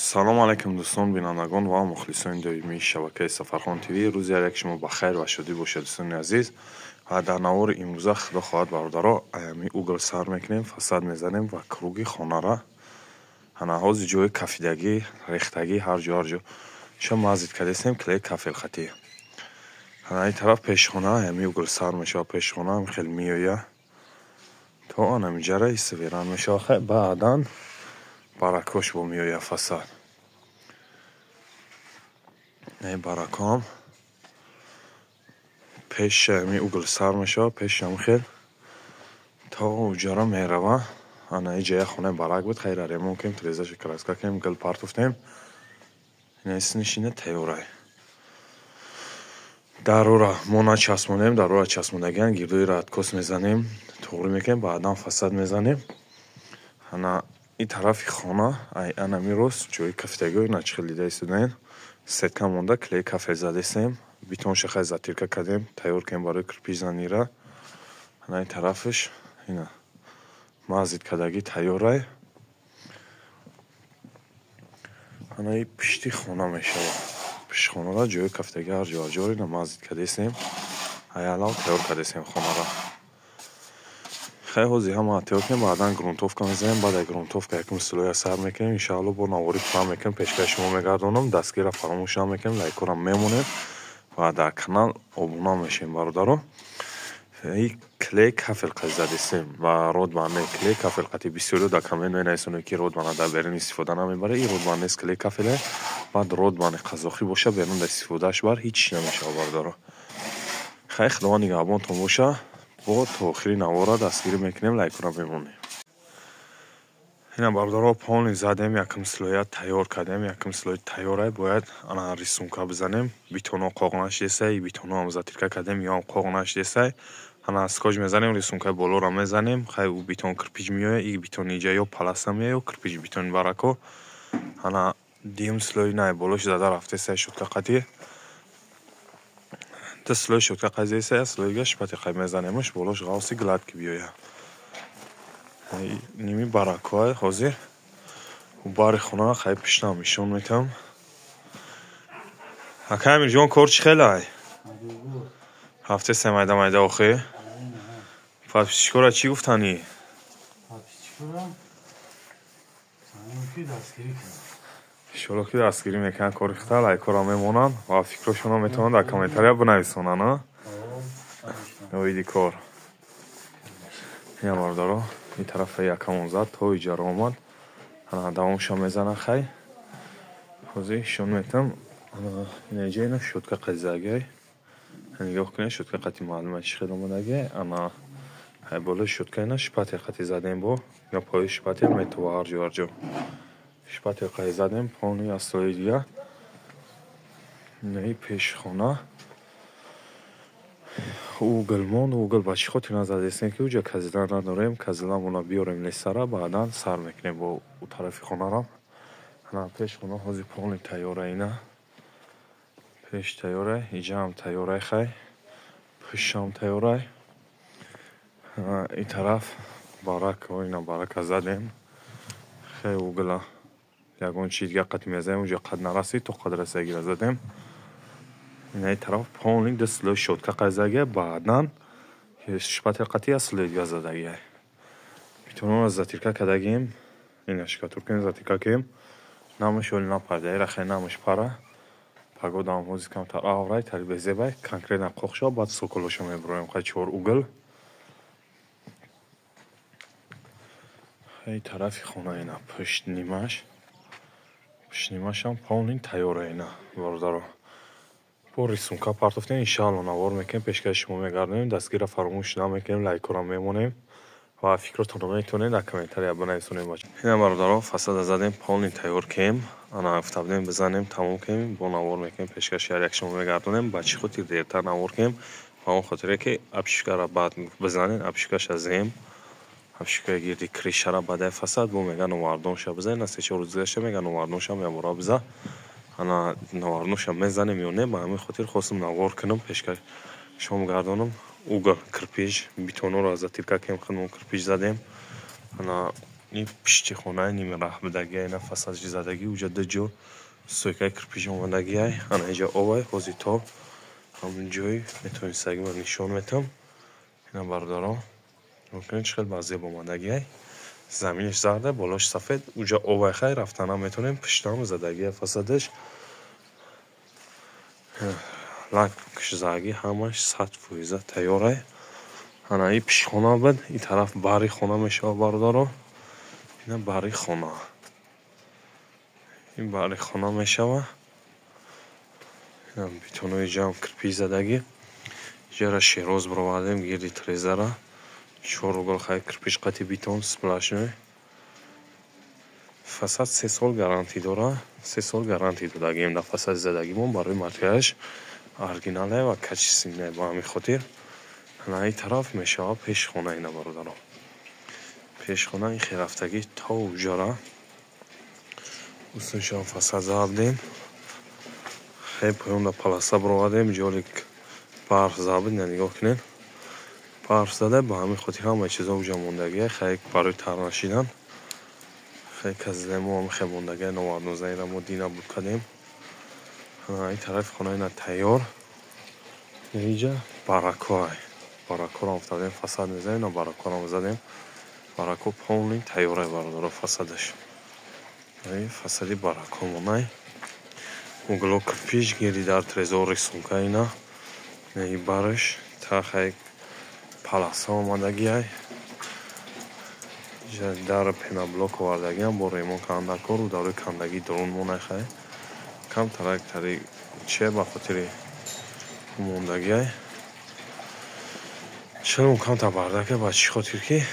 салом алайкум дӯстон бинандагон ва мухлисони доимии шабакаи Сафархон ТВ. рӯзи як шумо ба хайр ва шодӣ бошад дӯстони азиз. ва дар навори имрӯза худо хоҳад бародаро аями угл сар мекунем, фасад мезанем ва круги хонара ана ҳозир ҷои кафидагӣ рехтагӣ ҳар ҷо ша мазид кардесем клеи кафелхатӣ. ана ин тараф пешхона аями угл сар мешава, пешхона ам хел меоя то анамиҷара истивиран мешава. хай баъдан баракош бо меоя фасад. ин баракам пеш ами угл сар мешава, пешам хел то уҷара мерава. ана иҷая хонаи барак буд, хайра ремонт кем, трезаша краска кем, гил партуфтем. несинишине тайёрай. дарора мо начасмонем, дарора часмондагиан гирдоира откос мезанем, туғри мекунем, баъдан фасад мезанем. ана ин тарафи хона ай анами рост ҷои кафедагиҳои начхел дида истодаем. сетка монда клеи кафе задесем, битонша хай затирка кардем, тайёр кем барои кирпичзанира. ана ин тарафиш ина мазид кардагӣ тайёрай. ана ин пишти хона мешава. пиштихонара ҷои кафедагӣ ҳар ҷо ина мазид кардесем. ай алав тайёр кардесем хонара. хай ҳозир ҳама тайёр кунем, баъдан грунтовка мезанем. баъд грунтовка якум слоя сар мекунем. иншоалло бо наворӣ паҳн мекунем, пешкаш шумо мегардонам. дастгира фаромӯш намекунем, лайкорам мемонем ва дар канал обуна мешем бародаро. ин клей кафелқат задесем ва родбане клей кафелқати бисёриҳо дар комент менависонед ки родбана дар берун истифода намебарад. ин родбан нест, клей кафеле. баъд родбани қазохӣ боша, берун дар истифодааш бар ҳеҷ чӣ намешава бародаро. хай худованд нигаҳбонтон боша. бо то охири навора дастгирӣ мекунем, лайкорам мемонем. ина бародаро полни задем, якум слоя тайёр кардем. якум слои тайёрай бояд ана рисунка бизанем. битоно қоқ нашдесай, битоно ам затирка кардем, ё ам қоқ нашдесай. ана скотч мезанем, рисункаи болора мезанем. хай у битон кирпич меоя, ин битон иҷа ё паласта меоя, ё кирпич битони барако. ана дим слои най болош зада рафтесай шутка қатӣ. ду слой шутка қазесай, слойга шпати хай мезанемаш, болош ғавси гладки биёя. ними баракоай ҳозир бари хона хай пиштам ишон метам. ака амирҷон кор чӣ хелай? ҳафтесай майда майда охӣ? подписчикора чӣ гуфтанӣ? иншоалло ки дастгирӣ мекунанд, кори хита лайкора мемонанд ва фикрошона метавонанд дар комментария бинависонанд. овиди кор. ина бародаро ин тарафа якамон зад то иҷара омад. ана давомша мезанам хай. ҳозир ишон метам. ина иҷа ина шутка қазагай. нигоҳ кунед шутка қати маълума чӣ хел омадагай. ана ҳай болои шутка ина шпател қати задем бо ё пои шпател метова ҳар ҷо шпател қати задем. полни аслои дига ина пешхона угл монд. угл ба чӣ хотир назадесем ки уҷа казидан надорем. казиламона биёрем лесара, баъдан сар мекунем бо тарафи хонарам. ана пешхона ҳозир полни тайёра. ина пеш тайёрай, иҷаам тайёрай, хай пӯшам тайёрай. ин тараф барака, ина барака задем. хай угла ягон чи дига қати мезанем, уҷа қад нарасид, то қад расагира задем. ина ин тараф полни ду слой шотка қазагия, баъдан шпател қати аз слои дига задагия. битонон аз затирка кардагием. ина шикатуркаем затирка кем. намешоли напардаира хай намеш пара. пагодам ҳозир камтар аврай, тарибезебай, конкретна қоқ шава, баъд соколоша меброем. хай 4 угл. хай тарафи хона ина пуштнимаш. пуштнимашам полни тайёра ина бародаро. бо рисунка партуфтем, иншоалло навор мекунем, пешкаши шумо мегардонем, дастгира фаромӯш намекунем, лайкорам мемонем ва фикротонро метавонед дар комментария бинависонед. ина бародаро фасада задем, полни тайёр кем. ана афтабдем бизанем, тамом кем, бо навор мекунем, пешкаши ҳар як шумо мегардонем. ба чӣ хотир дертар навор кем? ба он хотире ки абшикара баъд бизанед, абшикаша зем, абшикаи гирди кришара баъдаи фасад бо мега новардонша бизанед. на 3-4 рӯз гузашта мега новардоншам ябора биза. ана новардонша мезанем ё не, ба ҳамин хотир хостам навор кунам, пешкаш шумо гардонам. угл кирпич битоноро аз затирка кем, худмон кирпич задем. ана این پشتی خونه نیم راه بدگی اینا فسادش زدگی اونجا دو جو سویکای کرپیش اومدگی های انا اینجا اوای خوزی تو همون جوی میتونید سگی من نشون میتم اینا بردارم ممکنه چقدر بعضی اومدگی های زمینش زرده بالاش سفید اونجا اوای خیلی رفتن هم میتونیم پشتام زدگی فسادش لکش زدگی همش 100% تیاره انا این پیش خونه بود این طرف باری خونه میشه بردارم اینا باری خونه این باری خونه میشه و بیتونوی جام کرپی زدگی جرا شیروز بروادیم گیری تریزره چور گل خیلی کرپیش قطی بیتون سپلاشنوی فساد 3 سال گارانتی داره 3 سال گارانتی دادگیم در فساد زدگیمون برای ماتریالش ارگیناله و کچیسینه با همی خاطر این طرف میشه پیش خونه اینا بردارم پیش خونه این خیرفتگی تا اونجا را دوستانشان فساد زدیم خیلی پایون در پلاسا بروادیم جولیک پارف زابید نگاه کنین پارف زده با همین خاطر همه چیزا اونجا موندگی خیلی برای ترنشیدن خیلی کزدیم و خیلی موندگی 99 را ما دینا بود کردیم این طرف خونه اینا تیار اینجا باراکو را افتادیم فساد میزنیم و باراکو را زدیم باراکو پاونی تیاره برداره فسادش این فسادی باراکو مونای اونگلو کرپیش گیری در ترزوری سونکا اینا این بارش تا خیلی پلاسا آمدگی های در پینا بلوک واردگی هم با ریمون کندکار و داره کندگی درون مونه خیلی کم ترک تری چه با خاطری موندگی های چرا اون کم تا بردگی با چی خاطر که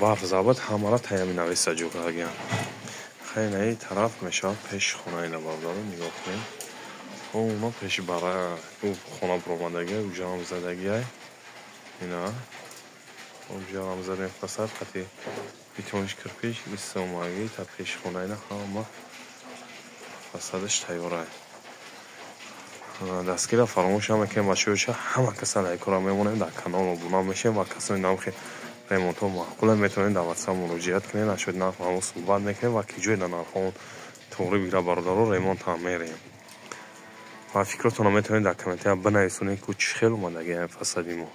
برف زباد همه را تیمی نویسته جو کردگی هم خیلی نهی طرف میشه پیش خونه اینا برداره نگاه کنیم اونا پیش برای خونه برومندگی اونجا هم زدگی های اینا اونجا هم زدیم فساد خطی بیتونش کرپیش لیسته اومدگی تا پیش خونه اینا همه فسادش تیاره دستگیر فراموش هم که بچه‌ها همه کسا لایک را میمونیم در کانال ابونه میشیم و کسانی نام که ریمونتو معقوله میتونید در واتساپ مراجعت کنید نشد نرخ همون صحبت میکنیم و کی جوی در نرخ همون توری بیره بردارو ریمونت هم میریم و فکرتون رو میتونید در کامنت ها بنویسونید که چی خیلی اومدگی فسادی ما